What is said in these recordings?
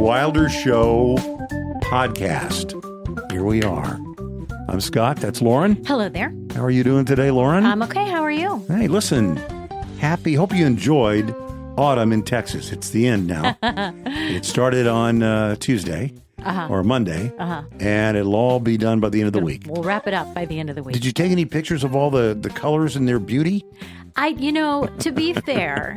Wilder Show podcast. Here we are. I'm Scott. That's Lauren. Hello there. How are you doing today, Lauren? I'm okay. How are you? Hey, listen. Hope you enjoyed autumn in Texas. It's the end now. It started on Tuesday or Monday, and it'll all be done by the end of the week. We'll wrap it up by the end of the week. Did you take any pictures of all the colors and their beauty? To be fair,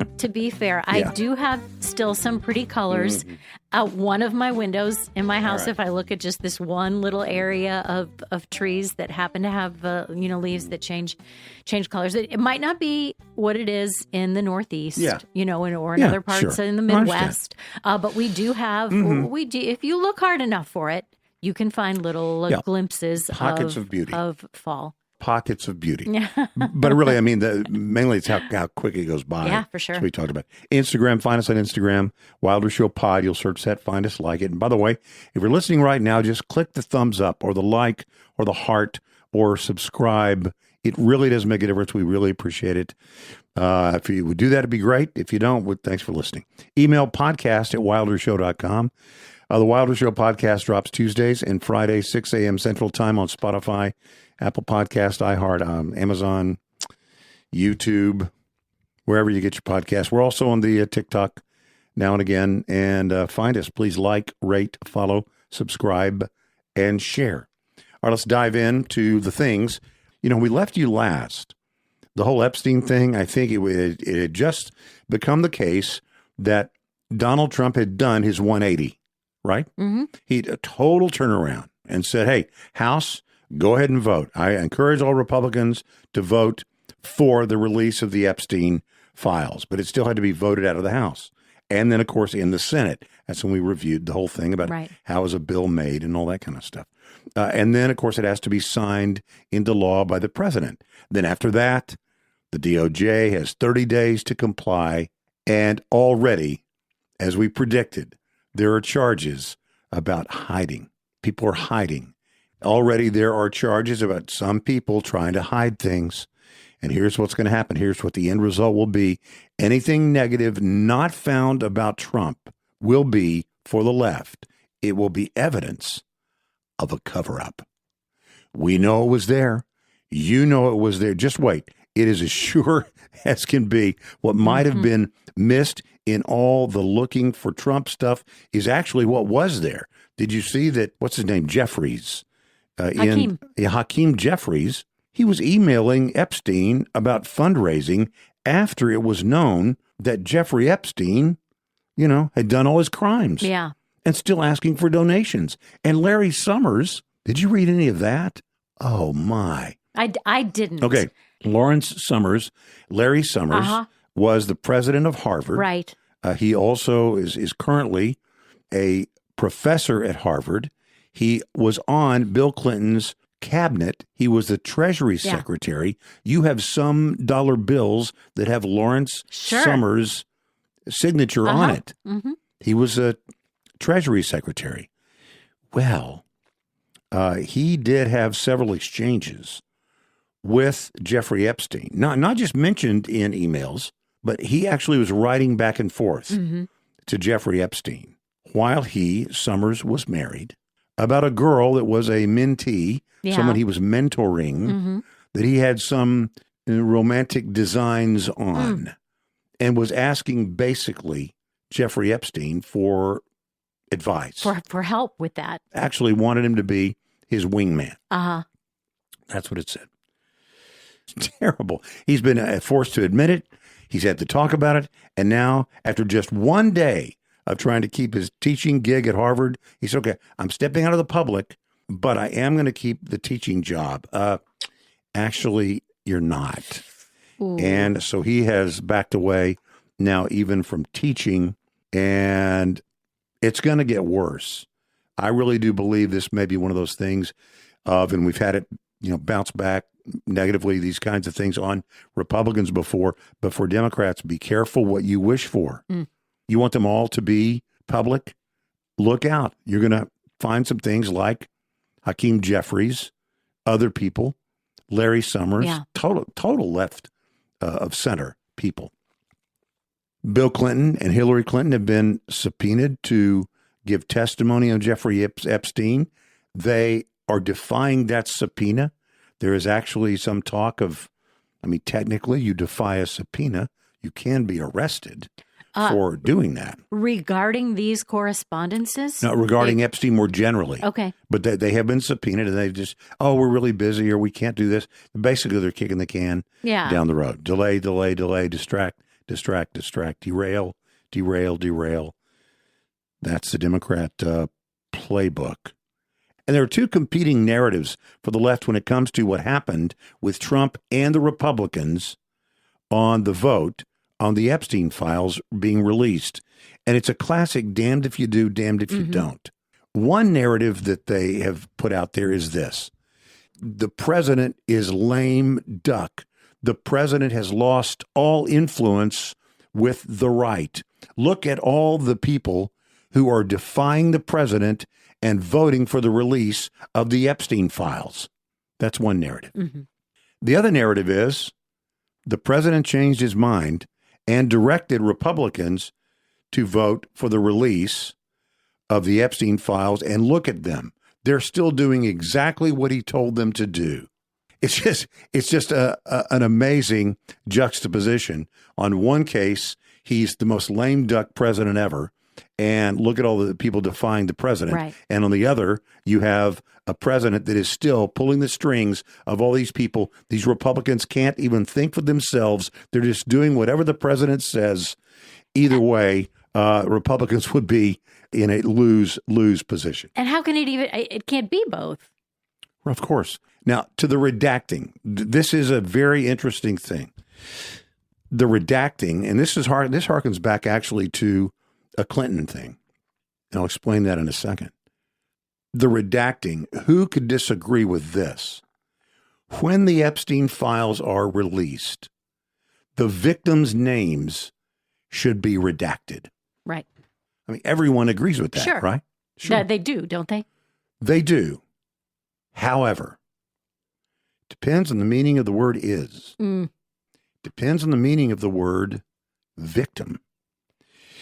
I do have still some pretty colors out one of my windows in my house. Right. If I look at just this one little area of trees that happen to have leaves that change colors, it might not be what it is in the Northeast, or in other parts in the Midwest. But we do have if you look hard enough for it, you can find little glimpses Pockets of beauty of fall. Pockets of beauty. But really, mainly it's how quick it goes by. Yeah, for sure. That's what we talked about. Instagram, find us on Instagram, Wilder Show Pod. You'll search that, find us, like it. And by the way, if you're listening right now, just click the thumbs up or the like or the heart or subscribe. It really does make a difference. We really appreciate it. If you would do that, it'd be great. If you don't, thanks for listening. Email podcast@wildershow.com. The Wilder Show podcast drops Tuesdays and Fridays, 6 a.m. Central Time on Spotify, Apple Podcast, iHeart, Amazon, YouTube, wherever you get your podcasts. We're also on the TikTok now and again. And find us. Please like, rate, follow, subscribe, and share. All right, let's dive into the things. We left you last. The whole Epstein thing, I think it had just become the case that Donald Trump had done his 180, right? Mm-hmm. He'd a total turnaround and said, hey, House, go ahead and vote. I encourage all Republicans to vote for the release of the Epstein files, but it still had to be voted out of the House. And then, of course, in the Senate, that's when we reviewed the whole thing about how is a bill made and all that kind of stuff. And then, of course, it has to be signed into law by the president. Then after that, the DOJ has 30 days to comply. And already, as we predicted, there are charges about hiding. People are hiding. Already there are charges about some people trying to hide things. And here's what's going to happen. Here's what the end result will be. Anything negative not found about Trump will be, for the left, it will be evidence of a cover-up. We know it was there. You know it was there. Just wait. It is as sure as can be. What might have been missed in all the looking for Trump stuff is actually what was there. Did you see that, what's his name, Jeffries? Hakeem Jeffries, he was emailing Epstein about fundraising after it was known that Jeffrey Epstein, had done all his crimes. Yeah. And still asking for donations. And Larry Summers, did you read any of that? Oh, my. I didn't. Okay. Larry Summers was the president of Harvard. Right. He also is currently a professor at Harvard. He was on Bill Clinton's cabinet. He was the Treasury Secretary. You have some dollar bills that have Lawrence Summers' signature on it. Mm-hmm. He was a Treasury Secretary. Well, he did have several exchanges with Jeffrey Epstein. Not just mentioned in emails, but he actually was writing back and forth to Jeffrey Epstein while Summers was married, about a girl that was a mentee, someone he was mentoring, that he had some romantic designs on, and was asking basically Jeffrey Epstein for advice. For help with that. Actually wanted him to be his wingman. That's what it said. It's terrible. He's been forced to admit it. He's had to talk about it. And now, after just one day of trying to keep his teaching gig at Harvard, he said, okay, I'm stepping out of the public, but I am going to keep the teaching job. Actually, you're not. Ooh. And so he has backed away now even from teaching, and it's going to get worse. I really do believe this may be one of those things and we've had it, bounce back negatively, these kinds of things on Republicans before, but for Democrats, be careful what you wish for. You want them all to be public? Look out. You're going to find some things like Hakeem Jeffries, other people, Larry Summers, total left of center people. Bill Clinton and Hillary Clinton have been subpoenaed to give testimony on Jeffrey Epstein. They are defying that subpoena. There is actually some talk of, technically you defy a subpoena, you can be arrested for doing that. Regarding these correspondences? No, regarding Epstein more generally. Okay. But they have been subpoenaed and they just, we're really busy or we can't do this. Basically, they're kicking the can down the road. Delay, distract, derail. That's the Democrat playbook. And there are two competing narratives for the left when it comes to what happened with Trump and the Republicans on the vote on the Epstein files being released. And it's a classic damned if you do, damned if you don't. One narrative that they have put out there is this. The president is lame duck. The president has lost all influence with the right. Look at all the people who are defying the president and voting for the release of the Epstein files. That's one narrative. The other narrative is the president changed his mind and directed Republicans to vote for the release of the Epstein files, and look at them. They're still doing exactly what he told them to do. It's just an amazing juxtaposition. On one case, he's the most lame duck president ever, and look at all the people defying the president. Right. And on the other, you have a president that is still pulling the strings of all these people. These Republicans can't even think for themselves. They're just doing whatever the president says. Either way, Republicans would be in a lose position. And how can it can't be both. Of course. Now, to the redacting, this is a very interesting thing. The redacting, and this harkens back actually to a Clinton thing. And I'll explain that in a second. The redacting, who could disagree with this? When the Epstein files are released, the victims' names should be redacted. Right. Everyone agrees with that, right? Sure. They do, don't they? They do. However, depends on the meaning of the word is. Depends on the meaning of the word victim.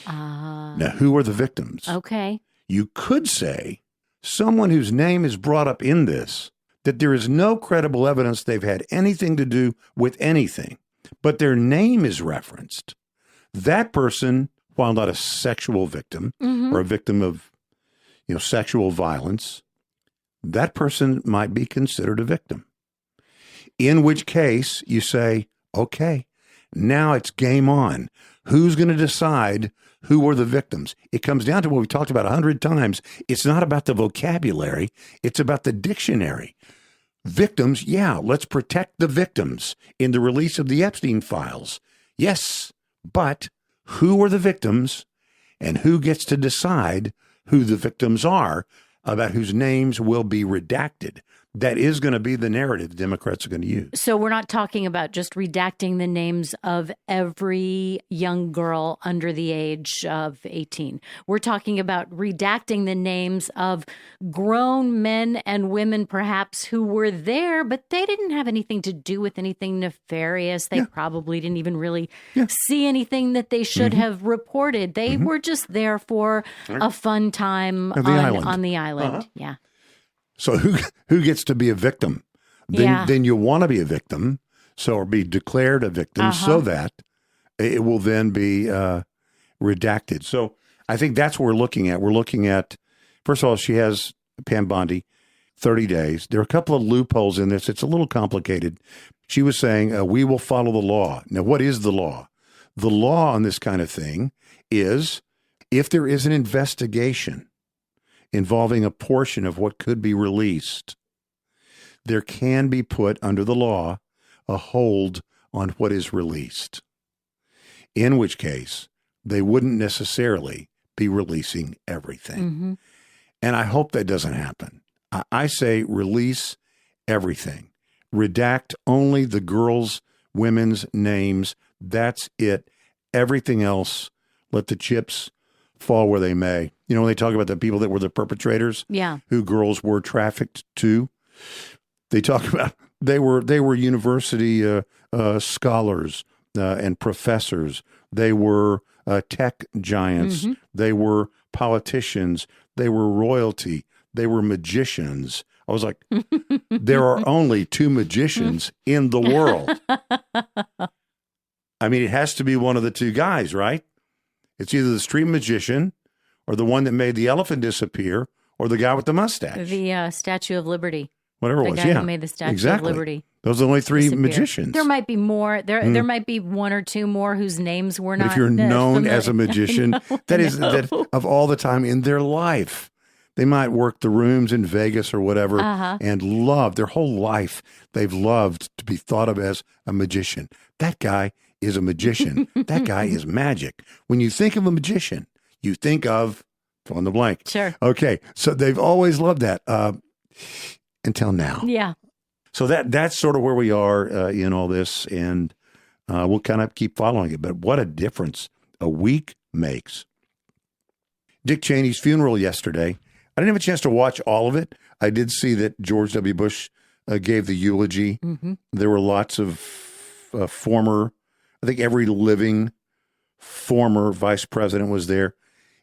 Now, who are the victims? Okay. You could say someone whose name is brought up in this, that there is no credible evidence they've had anything to do with anything, but their name is referenced. That person, while not a sexual victim or a victim of, sexual violence, that person might be considered a victim. In which case you say, okay, now it's game on. Who's going to decide who are the victims? It comes down to what we've talked about 100 times. It's not about the vocabulary. It's about the dictionary. Victims, let's protect the victims in the release of the Epstein files. Yes, but who are the victims and who gets to decide who the victims are about whose names will be redacted? That is going to be the narrative the Democrats are going to use. So we're not talking about just redacting the names of every young girl under the age of 18. We're talking about redacting the names of grown men and women, perhaps, who were there, but they didn't have anything to do with anything nefarious. They probably didn't even really see anything that they should have reported. They were just there for a fun time on the island. Yeah. So who gets to be a victim? Then you want to be a victim, or be declared a victim so that it will then be redacted. So I think that's what we're looking at. We're looking at, first of all, she has, Pam Bondi, 30 days. There are a couple of loopholes in this. It's a little complicated. She was saying, we will follow the law. Now, what is the law? The law on this kind of thing is if there is an investigation involving a portion of what could be released, there can be put under the law a hold on what is released, in which case they wouldn't necessarily be releasing everything. And I hope that doesn't happen. I say release everything. Redact only the girls' women's names. That's it. Everything else, let the chips fall where they may. When they talk about the people that were the perpetrators, who girls were trafficked to, they talk about they were university scholars and professors. They were tech giants. They were politicians. They were royalty. They were magicians. I was like, there are only 2 magicians in the world. I mean, it has to be one of the 2 guys, right? It's either the street magician or the one that made the elephant disappear or the guy with the mustache. The Statue of Liberty. Whatever it was, The guy who made the Statue of Liberty. Those are the only 3 magicians. There might be more. There might be 1 or 2 more whose names were not. But if you're known familiar. as a magician, that of all the time in their life. They might work the rooms in Vegas or whatever and love their whole life. They've loved to be thought of as a magician. That guy is a magician. That guy is magic. When you think of a magician, you think of fill in the blank. Sure. Okay. So they've always loved that until now. Yeah. So that's sort of where we are in all this. And we'll kind of keep following it. But what a difference a week makes. Dick Cheney's funeral yesterday. I didn't have a chance to watch all of it. I did see that George W. Bush gave the eulogy. Mm-hmm. There were lots of former, I think every living former vice president was there.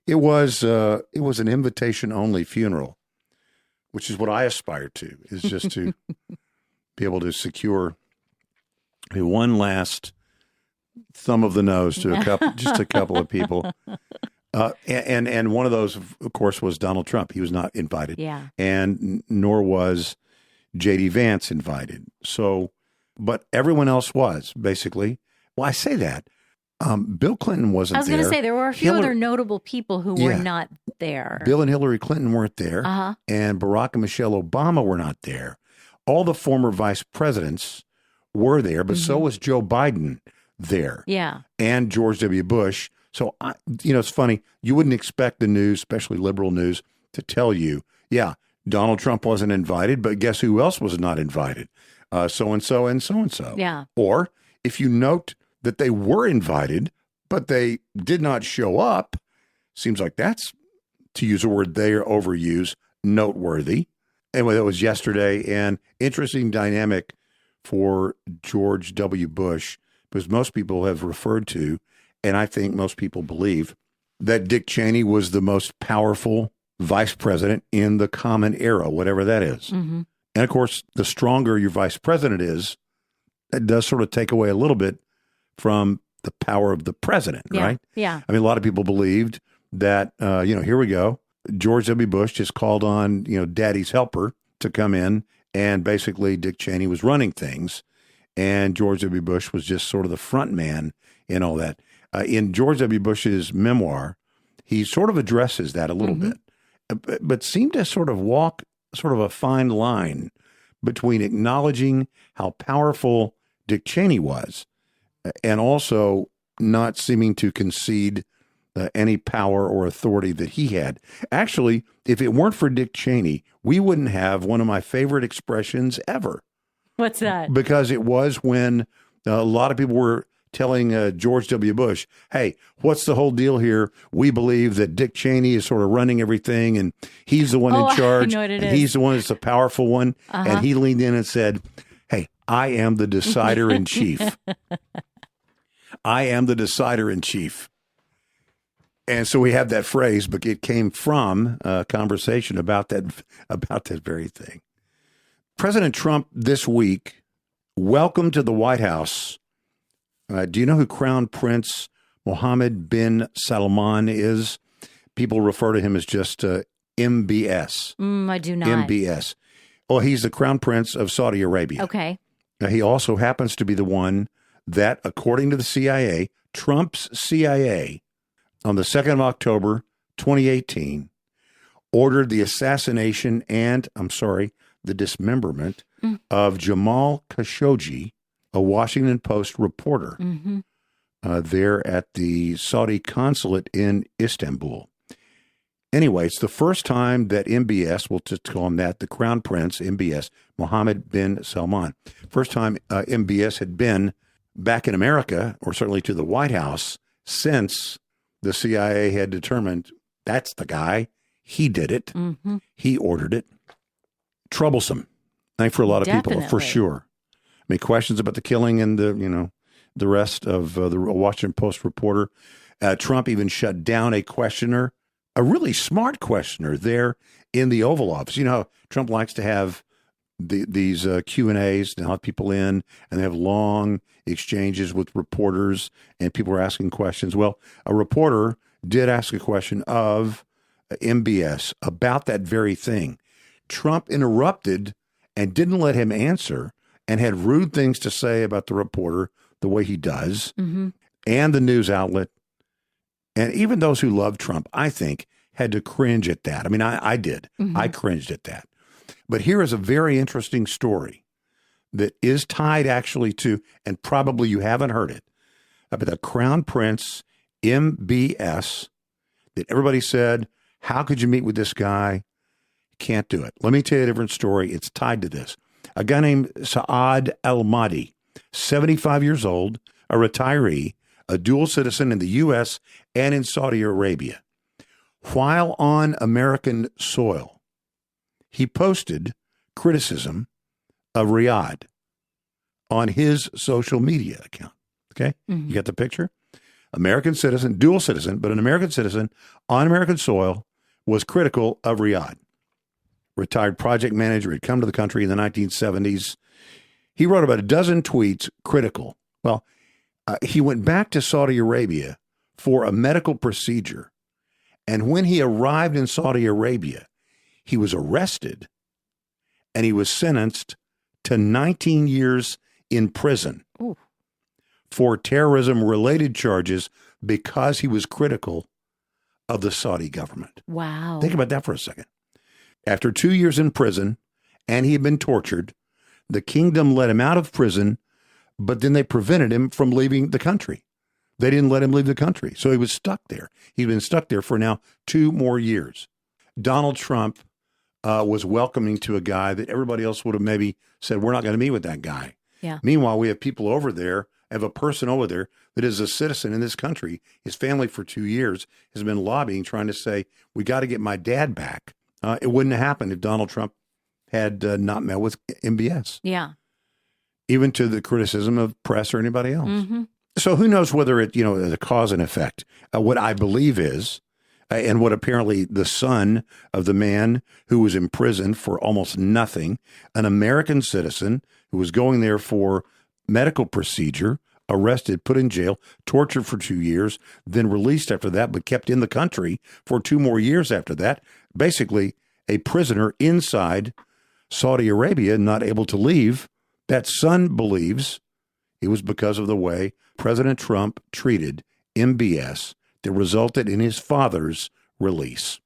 It was an invitation-only funeral, which is what I aspire to, is just to be able to secure one last thumb of the nose to a couple of people. And one of those, of course, was Donald Trump. He was not invited. Yeah. And nor was J.D. Vance invited. So, but everyone else was, basically. Well, I say that. Bill Clinton wasn't there. I was going to say, there were a few other notable people who were not there. Bill and Hillary Clinton weren't there. And Barack and Michelle Obama were not there. All the former vice presidents were there, but so was Joe Biden there. Yeah. And George W. Bush. So, it's funny. You wouldn't expect the news, especially liberal news, to tell you, Donald Trump wasn't invited, but guess who else was not invited? So-and-so and so-and-so. Yeah. Or if you note that they were invited, but they did not show up, seems like that's, to use a word they overuse, noteworthy. Anyway, that was yesterday. And interesting dynamic for George W. Bush, because most people have referred to, and I think most people believe, that Dick Cheney was the most powerful vice president in the common era, whatever that is. Mm-hmm. And of course, the stronger your vice president is, that does sort of take away a little bit from the power of the president, right? Yeah. I mean, a lot of people believed that, here we go. George W. Bush just called on, daddy's helper to come in, and basically Dick Cheney was running things, and George W. Bush was just sort of the front man in all that. In George W. Bush's memoir, he sort of addresses that a little bit, but seemed to sort of walk sort of a fine line between acknowledging how powerful Dick Cheney was and also not seeming to concede any power or authority that he had. Actually, if it weren't for Dick Cheney, we wouldn't have one of my favorite expressions ever. What's that? Because it was when a lot of people were telling George W. Bush, hey, what's the whole deal here? We believe that Dick Cheney is sort of running everything, and he's the one in charge, and he's the one that's the powerful one. And he leaned in and said, hey, I am the decider in chief. I am the decider in chief. And so we have that phrase, but it came from a conversation about that very thing. President Trump this week welcomed to the White House. Do you know who Crown Prince Mohammed bin Salman is? People refer to him as just MBS. I do not. MBS. Well, he's the Crown Prince of Saudi Arabia. Okay. He also happens to be the one that, according to the CIA, Trump's CIA, on the 2nd of October, 2018, ordered the assassination and, the dismemberment of Jamal Khashoggi, a Washington Post reporter, there at the Saudi consulate in Istanbul. Anyway, it's the first time that MBS, we'll just call him that, the Crown Prince, MBS, Mohammed bin Salman, first time MBS had been back in America, or certainly to the White House, since the CIA had determined that's the guy. He did it. He ordered it. Troublesome, I think, for a lot of people, for sure. I mean, questions about the killing and the rest of the Washington Post reporter. Trump even shut down a questioner a really smart questioner there in the Oval Office. You know how Trump likes to have these Q&As to have people in, and they have long exchanges with reporters, and people are asking questions. Well, a reporter did ask a question of MBS about that very thing. Trump interrupted and didn't let him answer and had rude things to say about the reporter, the way he does, and the news outlet. And even those who love Trump, I think, had to cringe at that. I mean, I did. I cringed at that. But here is a very interesting story that is tied actually to, and probably you haven't heard it, about the Crown Prince MBS, that everybody said, how could you meet with this guy? Can't do it. Let me tell you a different story. It's tied to this. A guy named Saad Al-Mahdi, 75 years old, a retiree, a dual citizen in the U.S. and in Saudi Arabia. While on American soil, he posted criticism of Riyadh on his social media account. Okay? You got the picture? American citizen, dual citizen, but an American citizen on American soil was critical of Riyadh. Retired project manager, had come to the country in the 1970s. He wrote about a dozen tweets critical. Well, he went back to Saudi Arabia for a medical procedure. And when he arrived in Saudi Arabia, he was arrested and he was sentenced to 19 years in prison for terrorism-related charges because he was critical of the Saudi government. Wow. Think about that for a second. After 2 years in prison, and he had been tortured, the kingdom let him out of prison, but then they prevented him from leaving the country. They didn't let him leave the country, so he was stuck there. He's been stuck there for now 2 more years. Donald Trump was welcoming to a guy that everybody else would have maybe said, we're not going to meet with that guy. Yeah. Meanwhile, we have people over there, have a person over there that is a citizen in this country. His family for 2 years has been lobbying, trying to say, we got to get my dad back. It wouldn't have happened if Donald Trump had not met with MBS. Yeah. Even to the criticism of press or anybody else. So who knows whether it, the cause and effect. What I believe is, and what apparently the son of the man who was imprisoned for almost nothing, an American citizen who was going there for medical procedure, arrested, put in jail, tortured for 2 years, then released after that, but kept in the country for 2 more years after that. Basically, a prisoner inside Saudi Arabia, not able to leave. That son believes it was because of the way President Trump treated MBS that resulted in his father's release.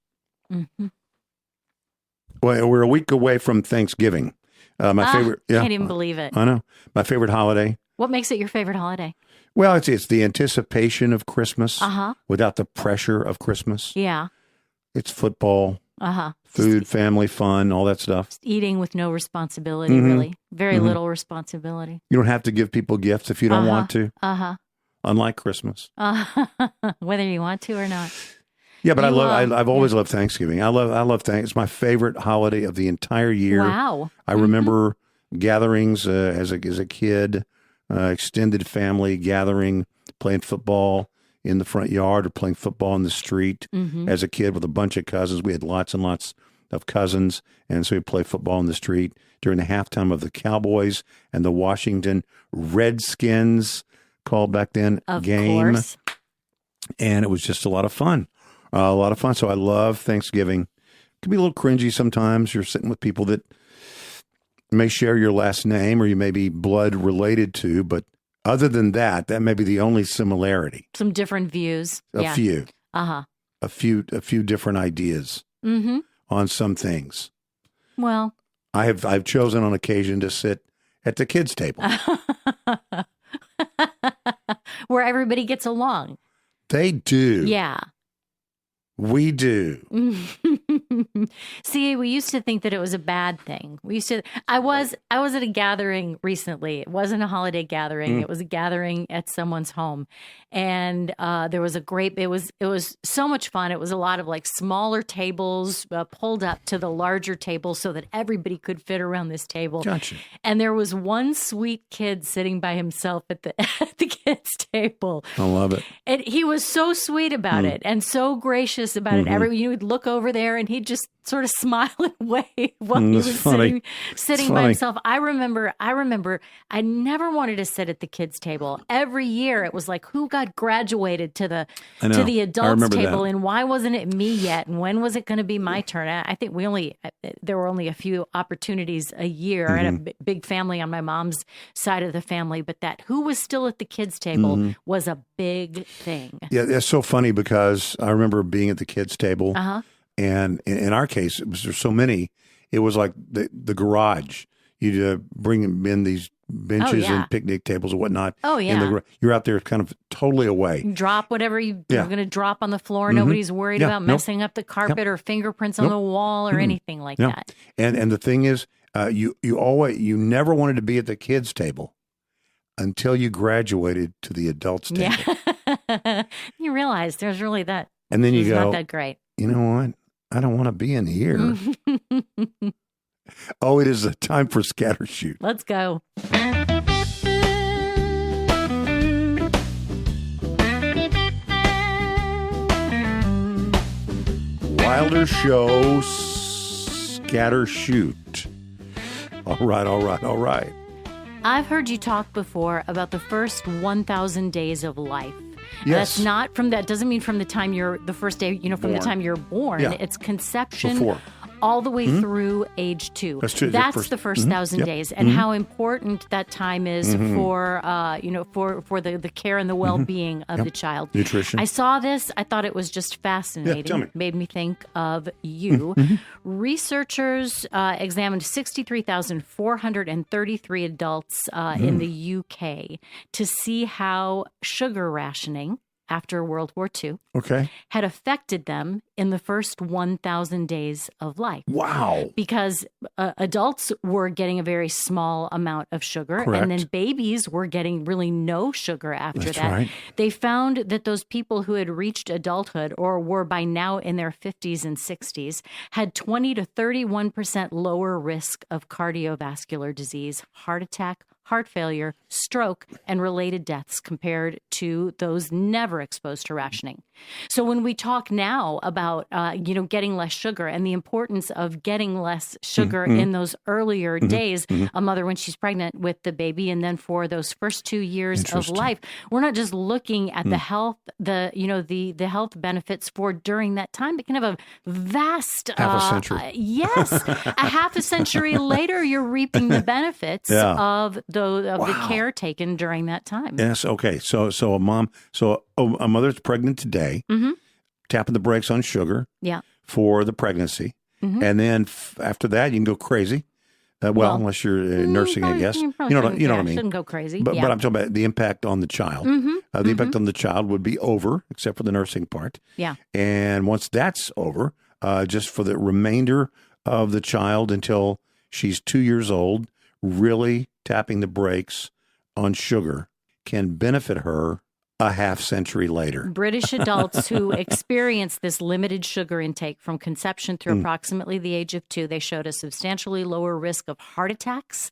Well, we're a week away from Thanksgiving. My favorite. Yeah, can't even believe it. I know. My favorite holiday. What makes it your favorite holiday? Well, it's the anticipation of Christmas without the pressure of Christmas. Yeah. It's football, food, family, fun, all that stuff. Just eating with no responsibility, really. Very little responsibility. You don't have to give people gifts if you don't want to. Unlike Christmas. Whether you want to or not. Yeah, but I've always loved Thanksgiving. I love Thanksgiving. It's my favorite holiday of the entire year. Wow. I remember gatherings as a kid, extended family gathering, playing football in the front yard or playing football in the street as a kid with a bunch of cousins. We had lots and lots of cousins, and so we played football in the street during the halftime of the Cowboys and the Washington Redskins, called back then, game. Of course. And it was just a lot of fun. So I love Thanksgiving. It can be a little cringy sometimes. You're sitting with people that may share your last name or you may be blood related to, but other than that, that may be the only similarity. Some different views. A few. A few different ideas on some things. Well, I've chosen on occasion to sit at the kids' table. Where everybody gets along. They do. Yeah. We do. See, we used to think that it was a bad thing. I was at a gathering recently. It wasn't a holiday gathering. It was a gathering at someone's home. And there was it was so much fun. It was a lot of like smaller tables pulled up to the larger table so that everybody could fit around this table. Gotcha. And there was one sweet kid sitting by himself at the kids' table. I love it. And he was so sweet about it and so gracious about it. You would look over there and he'd just sort of smile and wave while he was sitting by himself. I remember I never wanted to sit at the kids' table. Every year it was like, who got graduated to the adults table and why wasn't it me yet? And when was it going to be my turn? I think there were only a few opportunities a year. I had a big family on my mom's side of the family, but that who was still at the kids' table was a big thing. Yeah, that's so funny because I remember being at the kids' table, and in our case, there's so many. It was like the garage. You'd bring in these benches and picnic tables and whatnot. Oh, yeah. You're out there kind of totally away. Drop whatever you're going to drop on the floor. Nobody's worried about messing up the carpet or fingerprints on the wall or anything like that. And the thing is, you never wanted to be at the kids' table until you graduated to the adults table. Yeah. You realize there's really that. And then you go, not that great. You know what? I don't want to be in here. Oh, it is a time for Scattershoot. Let's go. Wilder Show Scattershoot. All right. I've heard you talk before about the first 1,000 days of life. Yes. That's not doesn't mean from the time the first day, from the time you're born. Yeah. It's conception all the way through age 2. That's true. That's the first 1,000 days, and how important that time is for the care and the well-being of the child. Nutrition. I saw this. I thought it was just fascinating. Yeah, tell me. Made me think of you. Researchers examined 63,433 adults in the UK to see how sugar rationing after World War II had affected them in the first 1,000 days of life. Wow. Because adults were getting a very small amount of sugar, Correct. and then babies were getting really no sugar after That's that. Right. They found that those people who had reached adulthood or were by now in their 50s and 60s had 20 to 31% lower risk of cardiovascular disease, heart attack, heart failure, stroke, and related deaths compared to those never exposed to rationing. So when we talk now about, getting less sugar and the importance of getting less sugar in those earlier days, a mother when she's pregnant with the baby, and then for those first 2 years of life, we're not just looking at the health, the health benefits for during that time. It can have a vast half a century. Yes, a half a century later, you're reaping the benefits of the care taken during that time. Yes. Okay. So a mother's pregnant today, tapping the brakes on sugar for the pregnancy. And then after that, you can go crazy. Unless you're nursing, I guess. You know what I mean? Shouldn't go crazy. But I'm talking about the impact on the child. The impact on the child would be over, except for the nursing part. Yeah. And once that's over, just for the remainder of the child until she's 2 years old, really tapping the brakes on sugar can benefit her a half century later. British adults who experienced this limited sugar intake from conception through approximately the age of 2, they showed a substantially lower risk of heart attacks,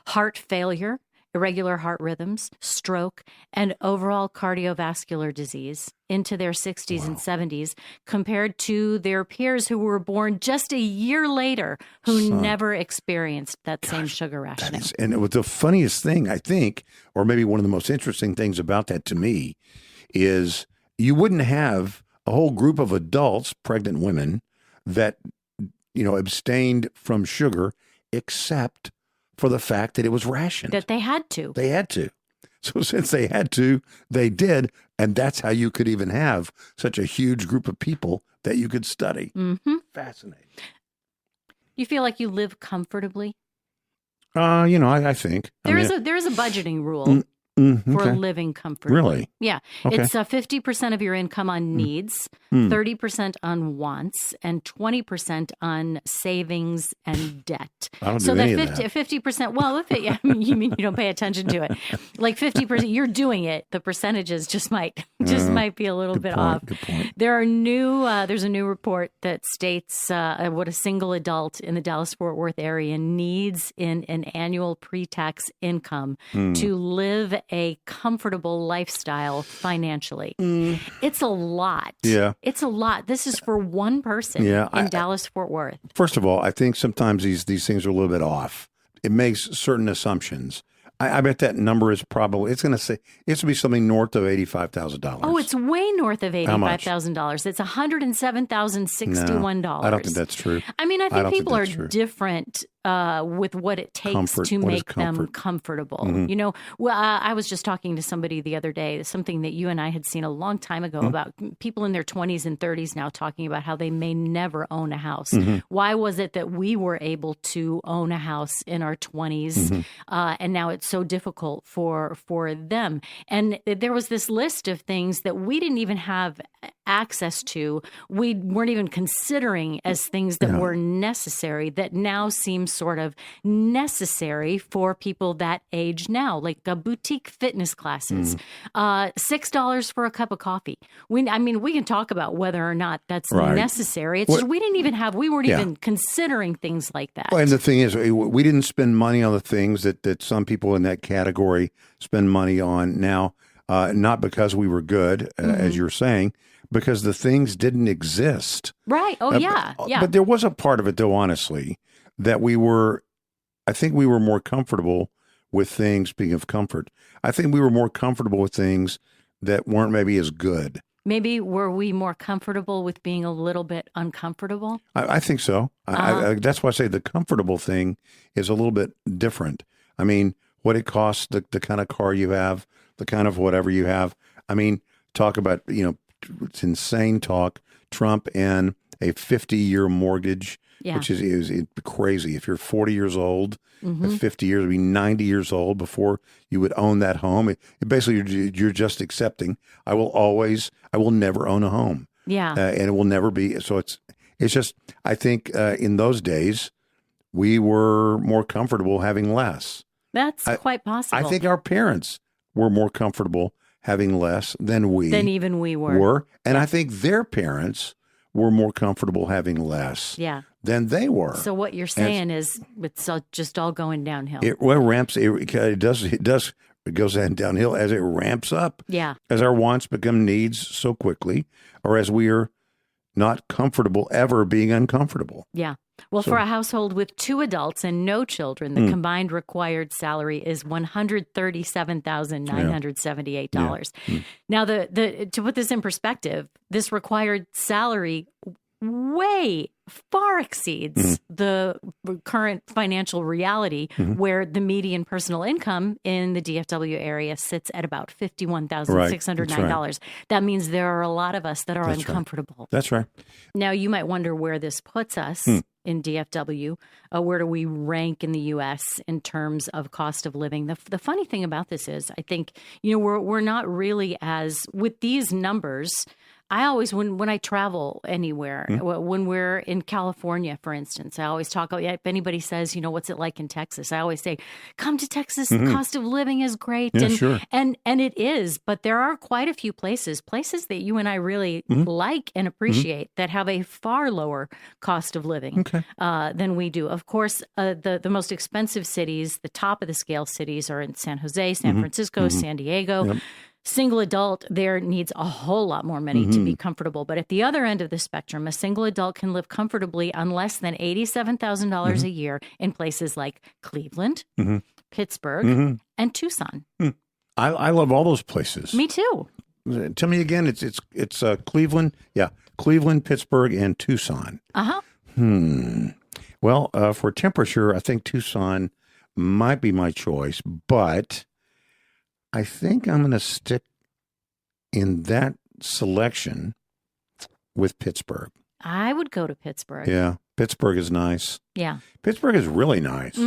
heart failure, irregular heart rhythms, stroke, and overall cardiovascular disease into their 60s and 70s compared to their peers who were born just a year later who never experienced that same sugar rationing. And the funniest thing, I think, or maybe one of the most interesting things about that to me, is you wouldn't have a whole group of adults, pregnant women, that abstained from sugar except for the fact that it was rationed. That they had to. They had to. So since they had to, they did. And that's how you could even have such a huge group of people that you could study. Fascinating. You feel like you live comfortably? I think. There is a budgeting rule. for living comfort. Really? Yeah. Okay. It's 50% of your income on needs, 30% on wants, and 20% on savings and debt. I don't so do that any of that. 50%, well, if it, you mean you don't pay attention to it. Like 50%, you're doing it. The percentages just might be a little bit off. Good point. There's a new report that states what a single adult in the Dallas-Fort Worth area needs in an annual pre-tax income to live a comfortable lifestyle financially. It's a lot. Yeah. It's a lot. This is for one person in Dallas-Fort Worth. First of all, I think sometimes these things are a little bit off. It makes certain assumptions. I bet that number is probably, it's going to be something north of $85,000. Oh, it's way north of $85,000. It's $107,061. No, I don't think that's true. I mean, I think people are different with what it takes to make them comfortable. You know, I was just talking to somebody the other day, something that you and I had seen a long time ago about people in their 20s and 30s now talking about how they may never own a house. Why was it that we were able to own a house in our 20s and now it's so difficult for them? And there was this list of things that we didn't even have access to. We weren't even considering as things that were necessary that now seem sort of necessary for people that age now, like boutique fitness classes, $6 for a cup of coffee. We can talk about whether or not that's necessary. It's just, we weren't even considering things like that. Well, and the thing is, we didn't spend money on the things that some people in that category spend money on now, not because we were good, as you're saying, because the things didn't exist. Right. Oh, yeah. But there was a part of it, though, honestly, that I think we were more comfortable with things, speaking of comfort, I think we were more comfortable with things that weren't maybe as good. Maybe were we more comfortable with being a little bit uncomfortable? I think so. That's why I say the comfortable thing is a little bit different. I mean, what it costs, the kind of car you have, the kind of whatever you have. I mean, talk about, it's insane talk. Trump and a 50-year mortgage, which is crazy. If you're 40 years old, at 50 years, you'd be 90 years old before you would own that home. It basically, you're just accepting, I will never own a home. Yeah. And it will never be. So it's just, I think in those days, we were more comfortable having less. That's quite possible. I think our parents were more comfortable having less than even we were. And I think their parents were more comfortable having less than they were. So what you're saying is it's just all going downhill. It goes downhill as it ramps up. Yeah. As our wants become needs so quickly, or as we are not comfortable ever being uncomfortable. Yeah. Well, for a household with 2 adults and no children, the combined required salary is $137,978. Now, to put this in perspective, this required salary way far exceeds the current financial reality, where the median personal income in the DFW area sits at about $51,609. Right. That means there are a lot of us that are uncomfortable. Right. That's right. Now, you might wonder where this puts us in DFW. Where do we rank in the U.S. in terms of cost of living? The funny thing about this is, I think, we're not really with these numbers. I always, when I travel anywhere, when we're in California, for instance, I always talk about, if anybody says, what's it like in Texas? I always say, come to Texas. The cost of living is great. Yeah, and it is. But there are quite a few places that you and I really like and appreciate that have a far lower cost of living than we do. Of course, the most expensive cities, the top of the scale cities, are in San Jose, San Francisco, San Diego. Yep. Single adult there needs a whole lot more money to be comfortable. But at the other end of the spectrum, a single adult can live comfortably on less than $87,000 a year in places like Cleveland, Pittsburgh, and Tucson. I love all those places. Me too. Tell me again. It's Cleveland. Yeah, Cleveland, Pittsburgh, and Tucson. Well, for temperature, I think Tucson might be my choice, but I think I'm going to stick in that selection with Pittsburgh. I would go to Pittsburgh. Yeah. Pittsburgh is nice. Yeah. Pittsburgh is really nice.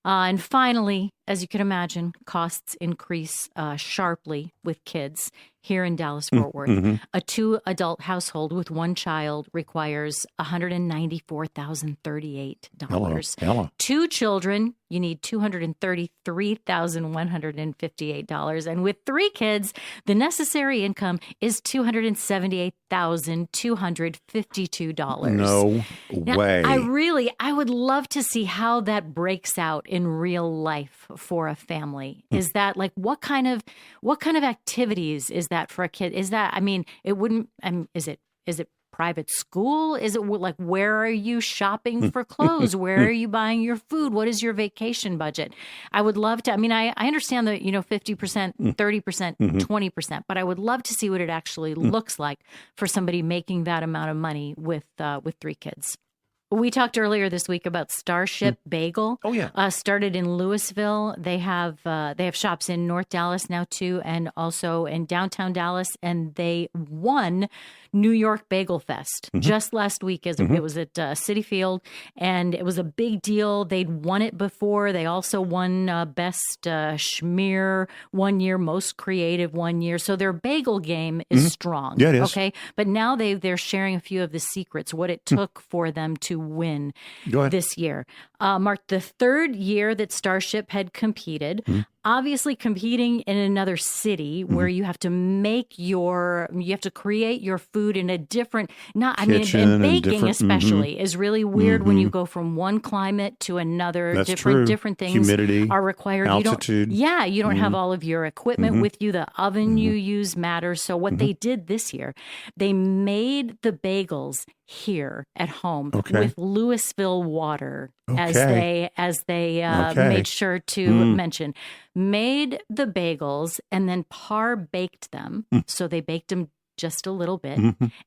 And finally, as you can imagine, costs increase sharply with kids here in Dallas-Fort Worth. Mm-hmm. A 2-adult household with 1 child requires $194,038. Hello. 2 children, you need $233,158. And with 3 kids, the necessary income is $278,252. No way. I would love to see how that breaks out in real life for a family. Is that like what kind of activities is that for a kid? Is that, I mean, it wouldn't, is it private school? Is it like, where are you shopping for clothes? Where are you buying your food? What is your vacation budget? I would love to, I mean, I understand that, 50%, 30%, 20%, but I would love to see what it actually looks like for somebody making that amount of money with 3 kids. We talked earlier this week about Starship Bagel. Oh yeah, started in Louisville. They have shops in North Dallas now too, and also in downtown Dallas. And they won New York Bagel Fest just last week. It was at Citi Field, and it was a big deal. They'd won it before. They also won Best Schmear 1 year, Most Creative 1 year. So their bagel game is strong. Yeah, it is. Okay, but now they're sharing a few of the secrets, what it took for them to win this year. Marked the 3rd year that Starship had competed. Obviously competing in another city where you have to create your food in a different, and baking especially is really weird when you go from one climate to another. That's different true. things Humidity, are required. altitude. You don't have all of your equipment with you. The oven you use matters. So what they did this year, they made the bagels here at home with Louisville water, as they made sure to mention. Made the bagels and then par baked them. So they baked them just a little bit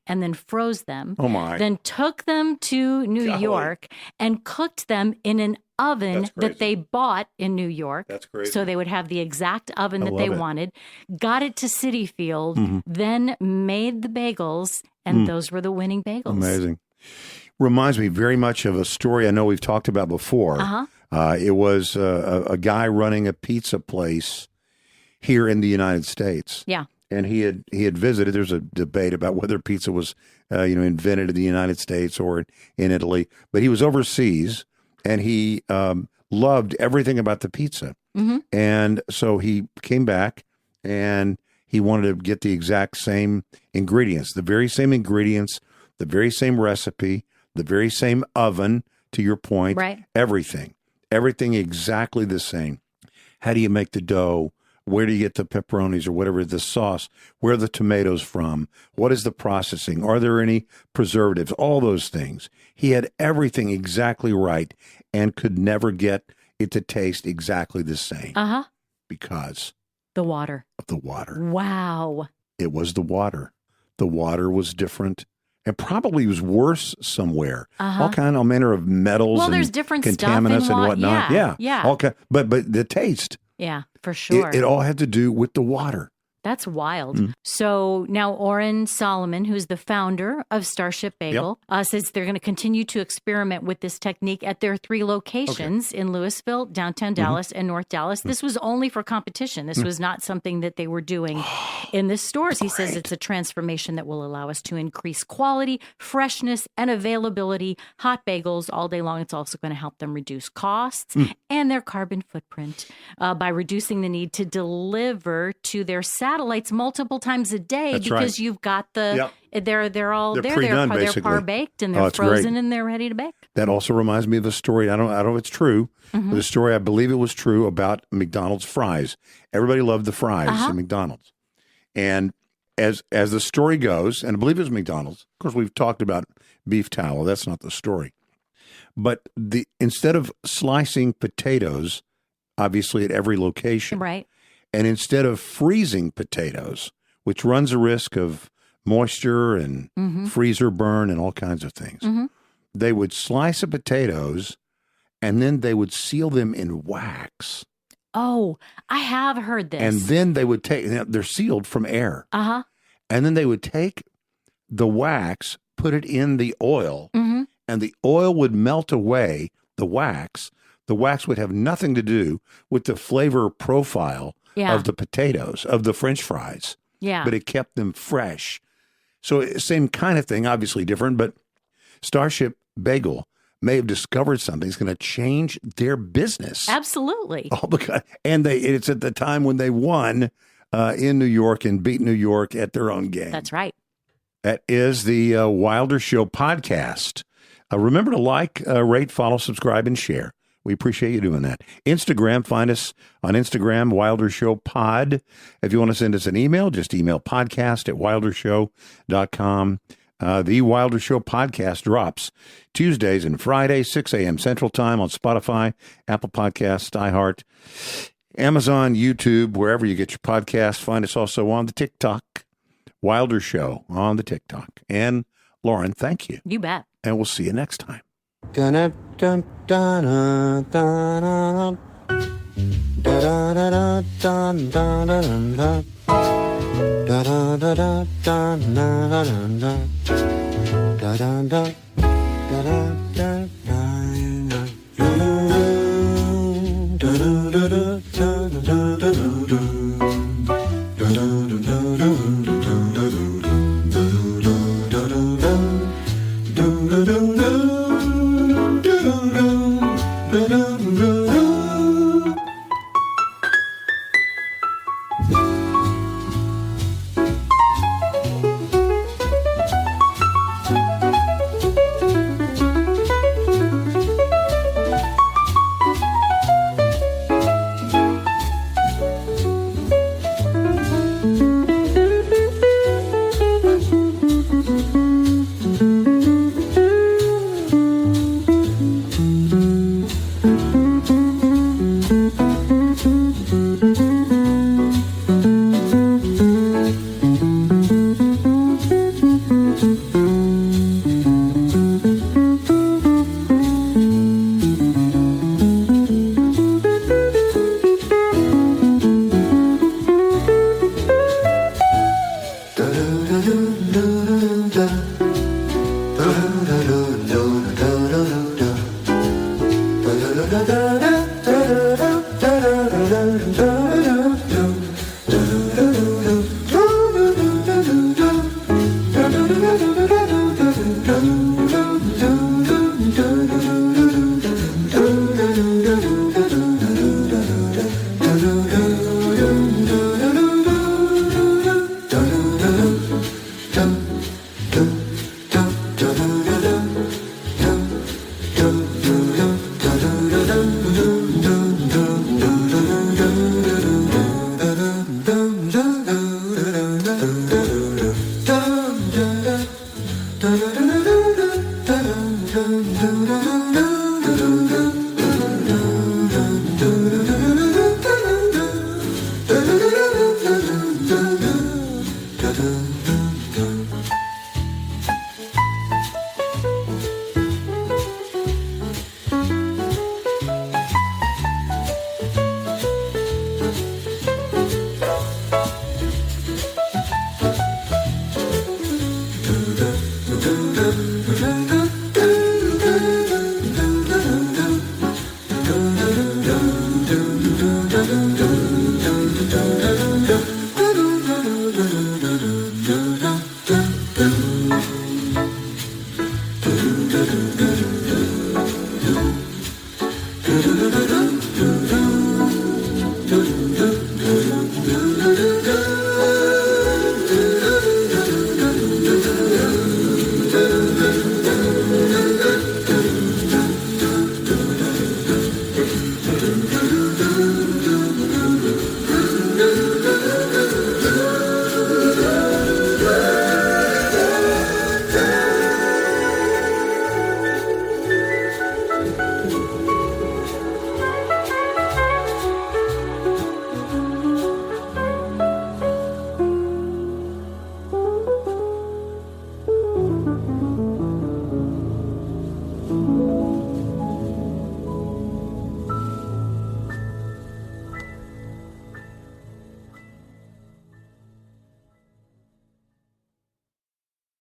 and then froze them. Oh my! Then took them to New York and cooked them in an oven that they bought in New York. That's great. So they would have the exact oven that they wanted. Got it to Citi Field, then made the bagels, and those were the winning bagels. Amazing. Reminds me very much of a story I know we've talked about before. It was a guy running a pizza place here in the United States. Yeah. And he had visited. There's a debate about whether pizza was, invented in the United States or in Italy. But he was overseas, and he loved everything about the pizza. And so he came back, and he wanted to get the exact same ingredients, the very same ingredients, the very same recipe, the very same oven. To your point, everything exactly the same. How do you make the dough? Where do you get the pepperonis or whatever, the sauce? Where are the tomatoes from? What is the processing? Are there any preservatives? All those things. He had everything exactly right and could never get it to taste exactly the same. Because the water. Of the water. Wow. It was the water. The water was different. And probably was worse somewhere. All manner of metals and there's different contaminants stuff and whatnot. Yeah. Okay, but the taste. Yeah, for sure. It all had to do with the water. That's wild. So now Oren Solomon, who's the founder of Starship Bagel, says they're going to continue to experiment with this technique at their 3 locations in Louisville, downtown Dallas, and North Dallas. This was only for competition. This was not something that they were doing in the stores. He says it's a transformation that will allow us to increase quality, freshness, and availability. Hot bagels all day long. It's also going to help them reduce costs and their carbon footprint by reducing the need to deliver to their satellites multiple times a day because you've got the they're all there. Pre-done, they're par baked and they're frozen and they're ready to bake. That also reminds me of a story. I don't know if it's true, but the story, I believe it was true, about McDonald's fries. Everybody loved the fries at McDonald's. And as the story goes, and I believe it was McDonald's, of course we've talked about beef tallow, that's not the story. But instead of slicing potatoes, obviously at every location. Right. And instead of freezing potatoes, which runs a risk of moisture and freezer burn and all kinds of things, they would slice the potatoes and then they would seal them in wax. Oh, I have heard this. And then they would they're sealed from air. And then they would take the wax, put it in the oil, and the oil would melt away the wax. the wax would have nothing to do with the flavor profile of the potatoes, of the French fries. Yeah. But it kept them fresh. So same kind of thing, obviously different, but Starship Bagel may have discovered something that's going to change their business. Absolutely. All because, and it's at the time when they won in New York and beat New York at their own game. That's right. That is the Wilder Show podcast. Remember to like, rate, follow, subscribe, and share. We appreciate you doing that. Instagram, find us on Instagram, Wilder Show Pod. If you want to send us an email, just email podcast@wildershow.com. The Wilder Show podcast drops Tuesdays and Fridays, 6 a.m. Central Time on Spotify, Apple Podcasts, iHeart, Amazon, YouTube, wherever you get your podcasts. Find us also on the TikTok, Wilder Show on the TikTok. And Lauren, thank you. You bet. And we'll see you next time. Do